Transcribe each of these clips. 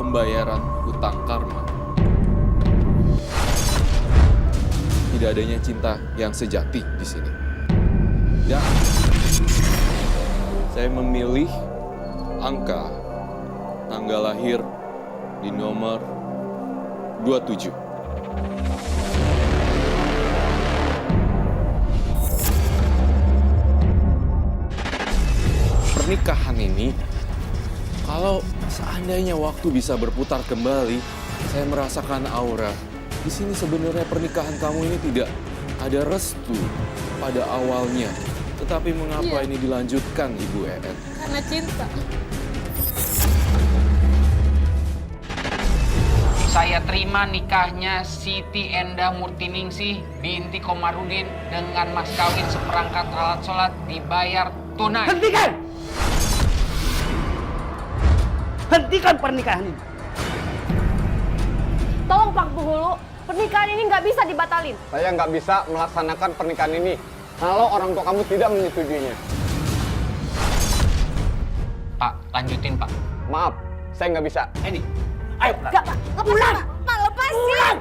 pembayaran hutang karma. Tidak adanya cinta yang sejati di sini. Dan saya memilih angka tanggal lahir di nomor 27. Pernikahan ini, kalau seandainya waktu bisa berputar kembali, saya merasakan aura. Di sini sebenarnya pernikahan kamu ini tidak ada restu pada awalnya. Tetapi mengapa ini dilanjutkan, Ibu EN? Karena cinta. Saya terima nikahnya Siti Endah Murtiningsih binti Komarudin dengan mas kawin seperangkat alat sholat dibayar tunai. Hentikan! Hentikan pernikahan ini. Tolong Pak Penghulu, pernikahan ini nggak bisa dibatalin. Saya nggak bisa melaksanakan pernikahan ini kalau orang tua kamu tidak menyetujuinya. Pak, lanjutin Pak. Maaf, saya nggak bisa. Ini, ayo pulang. Nggak, Pak. Lepasin, Pak. Pak, lepasin. Pulang.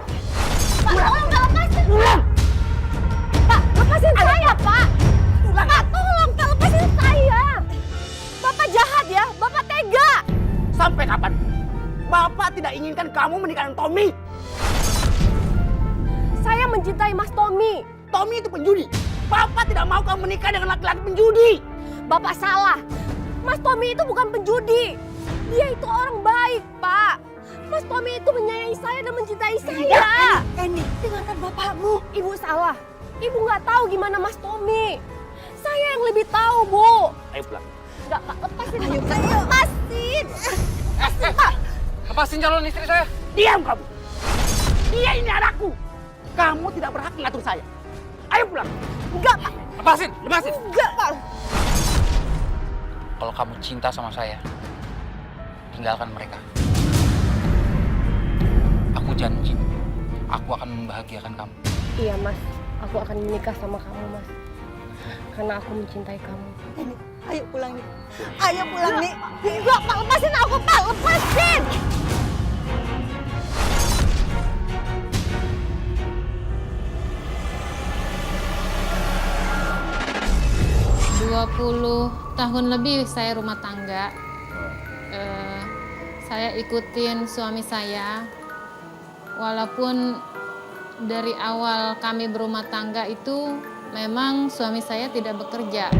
Pak, tolong nggak lepasin. Pulang. Pak, lepasin saya, Pak. Pak, tolong, Pak, lepasin saya. Bapak jahat ya, Bapak tega. Sampai kapan? Bapak tidak inginkan kamu menikah dengan Tommy. Saya mencintai Mas Tommy. Tommy itu penjudi. Bapak tidak mau kamu menikah dengan laki-laki penjudi. Bapak salah. Mas Tommy itu bukan penjudi. Dia itu orang baik, Pak. Mas Tommy itu menyayangi saya dan mencintai saya. Eni, dengarkan bapakmu. Ibu salah. Ibu nggak tahu gimana Mas Tommy. Saya yang lebih tahu, Bu. Ayo pulang. Nggak, Pak, lepasin. Ayo, Pak. ayo. Lepasin. Lepasin calon istri saya. Diam kamu. Dia ini anakku. Kamu tidak berhak mengatur saya. Ayo pulang. Enggak, Pak. Lepasin, lepasin. Enggak, Pak. Kalau kamu cinta sama saya, tinggalkan mereka. Aku janji, aku akan membahagiakan kamu. Iya, Mas. Aku akan menikah sama kamu, Mas. Karena aku mencintai kamu. Eni, ayo pulang nih. Ayo pulang nih. Enggak, Pak. Lepasin aku, Pak. Lepasin. 20 tahun lebih saya rumah tangga. Saya ikutin suami saya. Walaupun dari awal kami berumah tangga itu memang suami saya tidak bekerja.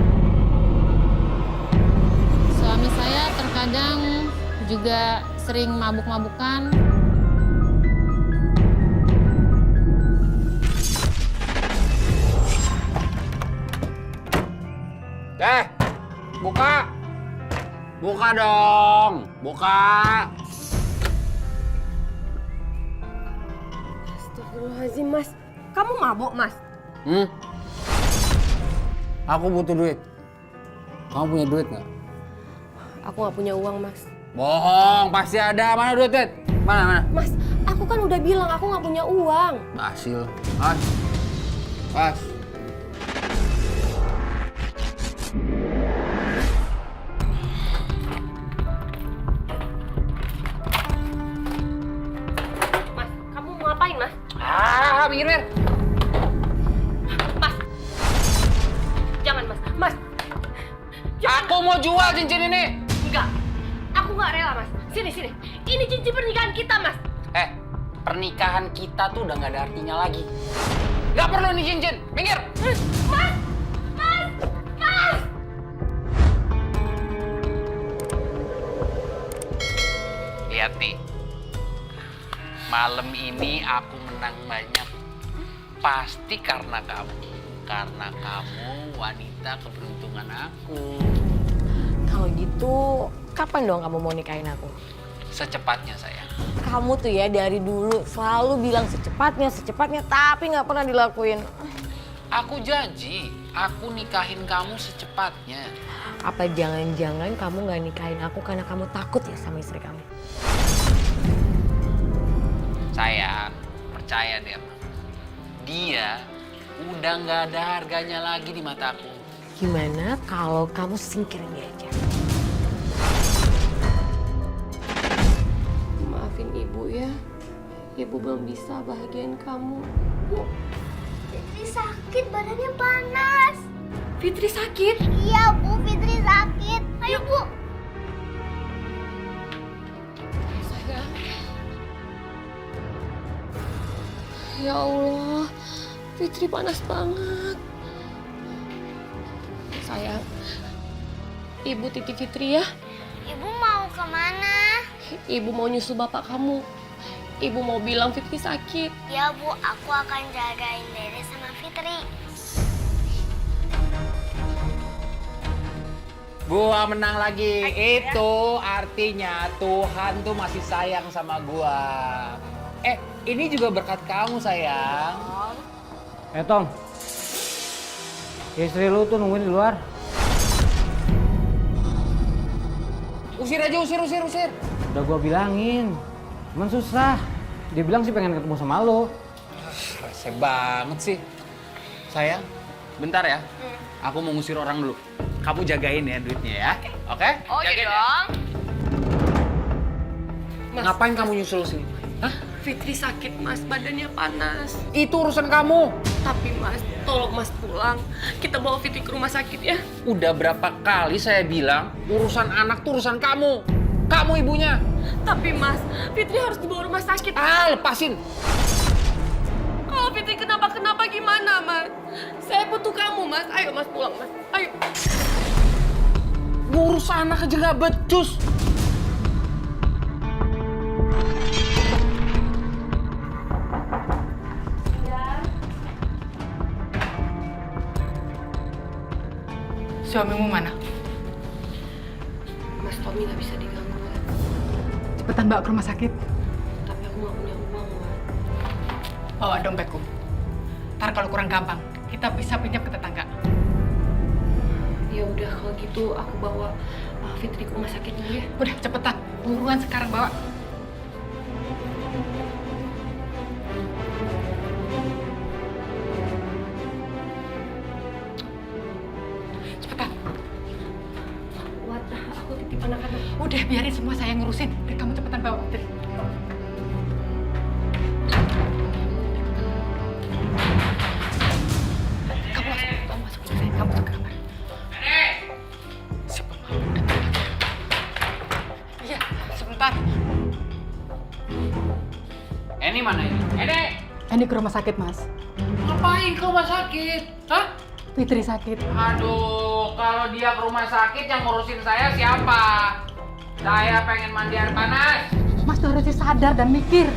Suami saya terkadang juga sering mabuk-mabukan. Buka! Buka dong! Buka! Astagfirullahaladzim, Mas. Kamu mabuk, Mas? Aku butuh duit. Kamu punya duit nggak? Aku nggak punya uang, Mas. Bohong, pasti ada. Mana duit? Mana? Mas, aku kan udah bilang aku nggak punya uang. Hasil. Pas. Mas, kamu mau ngapain, Mas? Minggir. Mas, jangan, Mas. Mas, jangan. Aku mau jual cincin ini. Enggak, aku nggak rela, Mas. Sini. Ini cincin pernikahan kita, Mas. Pernikahan kita tuh udah nggak ada artinya lagi. Nggak perlu nih cincin. Minggir. Mas! Lihat nih. Malam ini aku menang banyak. Pasti karena kamu. Karena kamu wanita keberuntungan aku. Kalau gitu, kapan dong kamu mau nikahin aku? Secepatnya sayang. Kamu tuh ya dari dulu selalu bilang secepatnya, tapi nggak pernah dilakuin. Aku janji, aku nikahin kamu secepatnya. Apa jangan-jangan kamu nggak nikahin aku karena kamu takut ya sama istri kamu? Sayang, percaya deh. Dia udah nggak ada harganya lagi di mataku. Gimana kalau kamu singkirin dia aja? ya. Ibu belum bisa bahagiain kamu. Bu, Fitri sakit, badannya panas. Fitri sakit? Iya Bu, Fitri sakit. Ayo Bu. Sayang. Ya Allah, Fitri panas banget. Sayang, Ibu titip Fitri ya. Ibu mau kemana? Ibu mau nyusul bapak kamu. Ibu mau bilang Fitri sakit. Ya Bu, aku akan jagain Dede sama Fitri. Gua menang lagi. Itu artinya Tuhan tuh masih sayang sama gua. Ini juga berkat kamu, sayang. Tom, istri lu tuh nungguin di luar. Usir aja, usir. Udah gua bilangin, cuman susah. Dia bilang sih pengen ketemu sama lo. Rese banget sih. Sayang, bentar ya. Aku mau ngusir orang dulu. Kamu jagain ya duitnya ya. Oke? Oh iya Jagain dong. Ya. Ngapain kamu nyusul sini? Hah? Fitri sakit Mas, badannya panas. Itu urusan kamu. Tapi Mas, tolong Mas pulang. Kita bawa Fitri ke rumah sakit ya. Udah berapa kali saya bilang, urusan anak tuh urusan kamu. Kamu ibunya. Tapi Mas, Fitri harus dibawa rumah sakit. Lepasin. Kalau Fitri kenapa-kenapa gimana Mas? Saya butuh kamu Mas. Ayo Mas pulang Mas. Ayo. Ngurus anak aja gak becus. Suamimu mana? Mas Tommy nggak bisa diganggu Mas. Cepetan bawa ke rumah sakit. Tapi aku nggak punya uang Mas. Bawa dompetku. Ntar kalau kurang gampang, kita bisa pinjam ke tetangga. Ya udah kalau gitu aku bawa Fitri ke rumah sakit dulu ya. Udah cepetan, buruan sekarang bawa. Cepetan. Kuat, aku titip anak-anak. Udah biarin semua saya ngurusin. Udah kamu cepetan bawa Fitri. Kamu masuk dulu, sayang. Kamu masuk ke kamar. Siapa mau? Iya, sebentar. Ini mana ini? Ini ke rumah sakit, Mas. Ngapain ke rumah sakit? Hah? Fitri sakit. Aduh, kalau dia ke rumah sakit yang ngurusin saya siapa? Saya pengen mandi air panas. Mas tuh harusnya sadar dan mikir.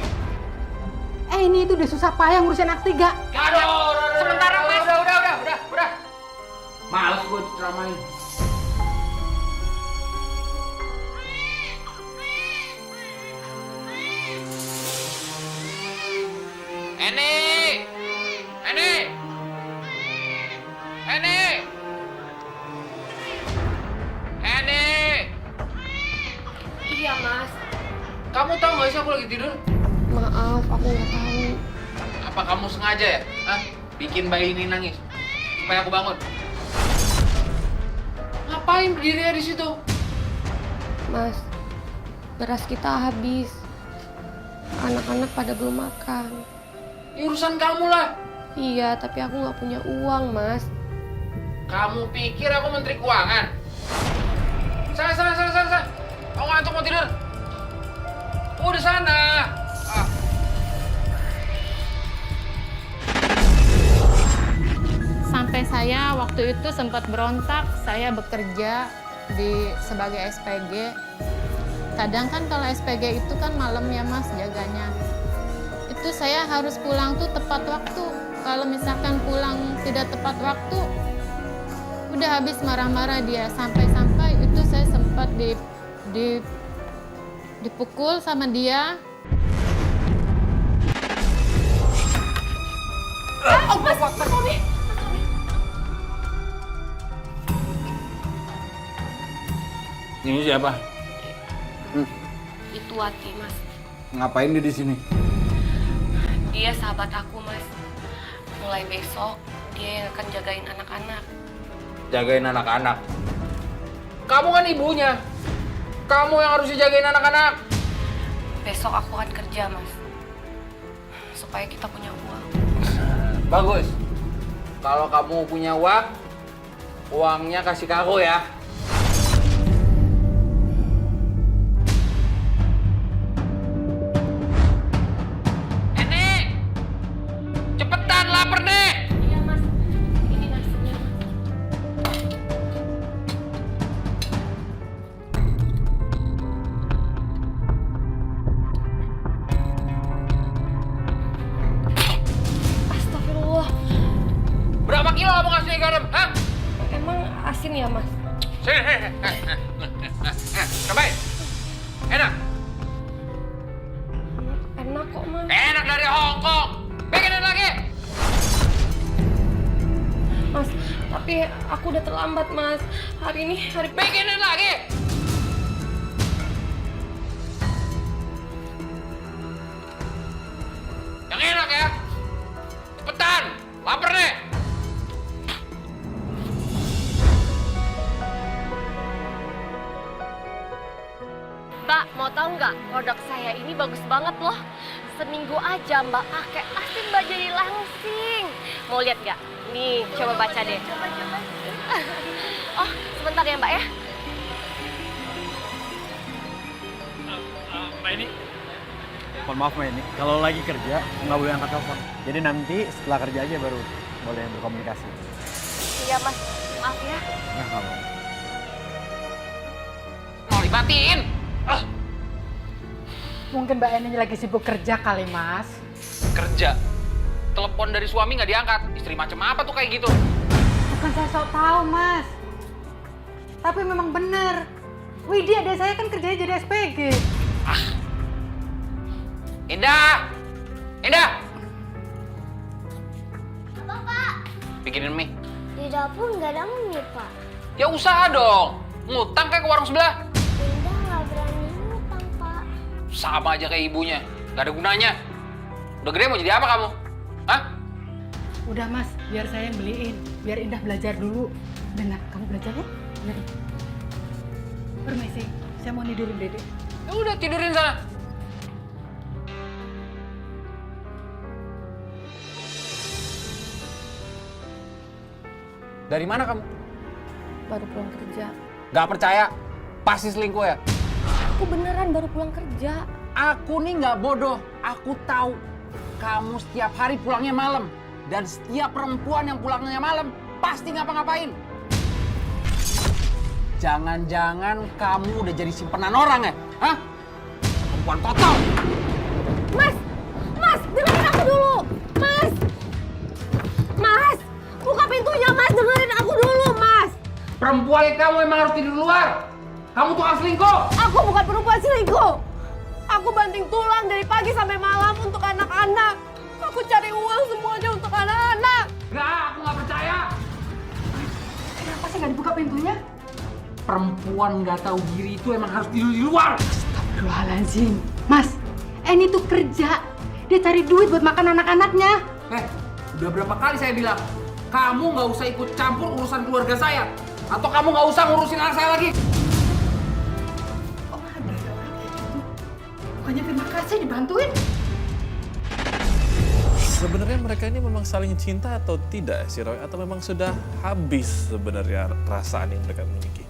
Ini itu udah susah payah ngurusin anak 3. Aduh, Sebentar, Mas. Udah. Males gue diceramain. Iya Mas. Kamu tahu nggak sih aku lagi tidur? Maaf, aku nggak tahu. Apa kamu sengaja ya? Hah? Bikin bayi ini nangis supaya aku bangun. Ngapain berdiri di situ? Mas, beras kita habis. Anak-anak pada belum makan. Ya, urusan kamu lah. Iya, tapi aku nggak punya uang, Mas. Kamu pikir aku menteri keuangan? Sana. Aku ngantuk mau tidur. Udah sana. Sampai saya waktu itu sempat berontak, saya bekerja sebagai SPG. Kadang kan kalau SPG itu kan malam ya Mas jaganya. Itu saya harus pulang tuh tepat waktu. Kalau misalkan pulang tidak tepat waktu, udah habis marah-marah dia. Sampai-sampai itu saya sempat dipukul sama dia. Ini siapa? Itu Wati, Mas. Ngapain dia di sini? Dia sahabat aku, Mas. Mulai besok, dia yang akan jagain anak-anak. Jagain anak-anak. Kamu kan ibunya. Kamu yang harus jagain anak-anak. Besok aku akan kerja, Mas. Supaya kita punya uang. Bagus. Kalau kamu punya uang, uangnya kasih ke aku ya. Nenek! Cepetan, lapar nih! Iya, Mas. Ini nasinya. Astagfirullah. Berapa kilo kamu kasih garam? Hah? Emang asin ya, Mas? Sini. Cobain. Enak? Enak kok, Mas. Enak dari Hongkong. Bikinin lagi. Mas, tapi aku udah terlambat, Mas. Hari ini hari... Bikinin lagi. Yang enak ya. Cepetan. Lapar nih. Mbak, mau tahu nggak? Produk saya ini bagus banget loh. Seminggu aja Mbak pakai, pasti Mbak jadi langsing. Mau lihat nggak? Nih, coba baca deh. Oh, sebentar ya Mbak ya. Mbak ini, mohon maaf Mbak ini, kalau lagi kerja nggak boleh angkat telepon. Jadi nanti setelah kerja aja baru boleh berkomunikasi. Iya Mas, maaf ya. Nah, nggak mau. Mau dimatiin. Mungkin Mbak Eni lagi sibuk kerja kali, Mas. Kerja. Telepon dari suami nggak diangkat. Istri macam apa tuh kayak gitu? Bukan saya sok tahu, Mas. Tapi memang benar. Widi, adik saya kan kerjanya jadi SPG. Indah! Indah! Apa, Pak? Bikinin mie. Di dapur nggak ada mie, Pak. Ya usaha dong. Ngutang kayak ke warung sebelah. Indah nggak berani ngutang, Pak. Sama aja kayak ibunya. Gak ada gunanya. Udah gede mau jadi apa kamu? Hah? Udah, Mas. Biar saya yang beliin. Biar Indah belajar dulu. Dengar, kamu belajar ya? Biar. Permisi, saya mau tidurin Dede. Ya udah tidurin sana. Dari mana kamu? Baru pulang kerja. Gak percaya? Pasti selingkuh ya? Aku beneran baru pulang kerja. Aku nih nggak bodoh. Aku tahu kamu setiap hari pulangnya malam. Dan setiap perempuan yang pulangnya malam pasti ngapa-ngapain. Jangan-jangan kamu udah jadi simpenan orang ya? Hah? Perempuan kotor. Mas, Mas, dengerin aku dulu. Mas, Mas, buka pintunya Mas, dengerin aku dulu Mas. Perempuan kayak kamu emang harus tidur luar. Kamu tukang selingkuh. Aku bukan perempuan selingkuh. Aku banting tulang dari pagi sampai malam untuk anak-anak. Aku cari uang semuanya untuk anak-anak. Nggak, aku nggak percaya. Kenapa sih nggak dibuka pintunya? Perempuan nggak tahu diri itu emang harus tidur di luar. Astagfirullahaladzim. Mas, Eni tuh kerja. Dia cari duit buat makan anak-anaknya. Udah berapa kali saya bilang, kamu nggak usah ikut campur urusan keluarga saya. Atau kamu nggak usah ngurusin anak saya lagi. Kok malah berada orang kayak gitu? Bukannya terima kasih dibantuin? Sebenarnya mereka ini memang saling cinta atau tidak si Roy? Atau memang sudah habis sebenarnya perasaan yang mereka miliki?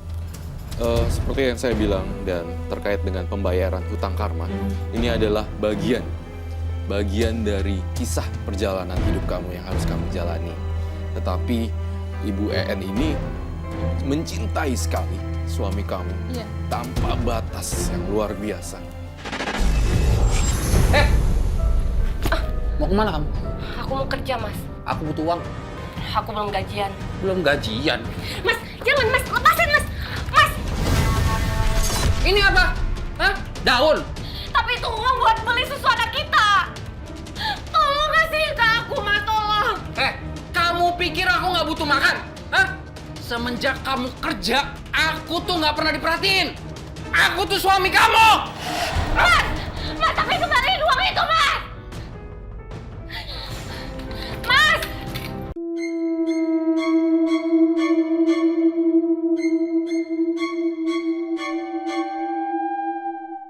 Seperti yang saya bilang dan terkait dengan pembayaran hutang karma, ini adalah bagian dari kisah perjalanan hidup kamu yang harus kamu jalani. Tetapi Ibu EN ini mencintai sekali suami kamu tanpa batas yang luar biasa. Mau kemana kamu? Aku mau kerja, Mas. Aku butuh uang. Aku belum gajian. Belum gajian. Mas, jangan Mas, lepasin Mas. Mas, Ini apa? Hah? Daun? tapi itu uang buat beli susu anak kita. Tolong kasihin ke aku Mas, tolong. Kamu pikir aku nggak butuh makan? Hah? Semenjak kamu kerja, aku tuh nggak pernah diperhatiin. Aku tuh suami kamu. Mas, tapi itu